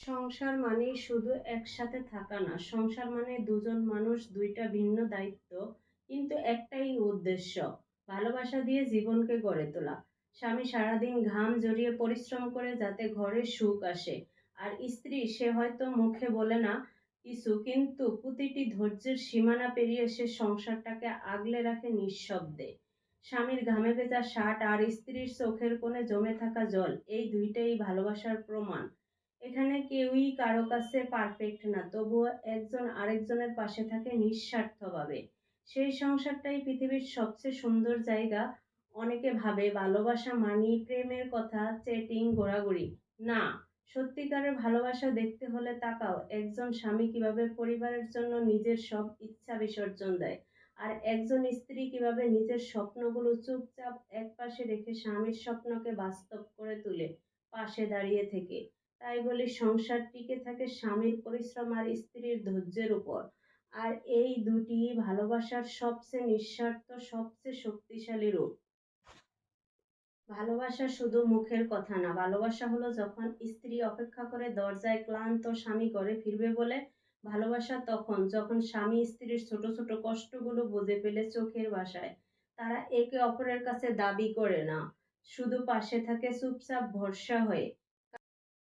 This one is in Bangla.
সংসার মানেই শুধু একসাথে থাকা না। সংসার মানে দুজন মানুষ, ২ টা ভিন্ন দায়িত্ব, কিন্তু একটাই উদ্দেশ্য, ভালোবাসা দিয়ে জীবনকে গড়ে তোলা। স্বামী সারাদিন ঘাম ঝরিয়ে পরিশ্রম করে যাতে ঘরে সুখ আসে। আর স্ত্রী সে হয়তো মুখে বলে না কিছু, কিন্তু প্রতিটি ধৈর্যের সীমানা পেরিয়ে সে সংসারটাকে আগলে রাখে নিঃশব্দে। স্বামীর ঘামে ভেজা শার্ট আর স্ত্রীর চোখের কোণে জমে থাকা জল, এই ২ টাই ভালোবাসার প্রমাণ। এখানে কেউই কারো কাছে পারফেক্ট না, তবুও একজন আরেকজনের পাশে থাকে নিঃস্বার্থভাবে। সেই সংসারটাই পৃথিবীর সবচেয়ে সুন্দর জায়গা। অনেকে ভাবে ভালোবাসা মানেই প্রেমের কথা, চ্যাটিং, ঘোরাঘুরি। না, সত্যিকারের ভালোবাসা দেখতে হলে তাকাও একজন স্বামী কিভাবে পরিবারের জন্য নিজের সব ইচ্ছা বিসর্জন দেয়, আর একজন স্ত্রী কিভাবে নিজের স্বপ্নগুলো চুপচাপ একপাশে রেখে স্বামীর স্বপ্নকে বাস্তব করে তোলে পাশে দাঁড়িয়ে থেকে। তাই বলি সংসার টিকে থাকে স্বামীর পরিশ্রম আর স্ত্রীর ধৈর্যের উপর। আর এই দুটি ভালোবাসার সবচেয়ে নিঃস্বার্থ, সবচেয়ে শক্তিশালী রূপ। ভালোবাসা শুধু মুখের কথা না, ভালোবাসা হলো যখন স্ত্রী অপেক্ষা করে দরজায় ক্লান্ত স্বামী ঘরে ফিরবে বলে। ভালোবাসা তখন যখন স্বামী স্ত্রীর ছোট ছোট কষ্টগুলো বুঝে ফেলে চোখের ভাষায়। তারা একে অপরের কাছে দাবি করে না, শুধু পাশে থাকে চুপচাপ ভরসা হয়ে।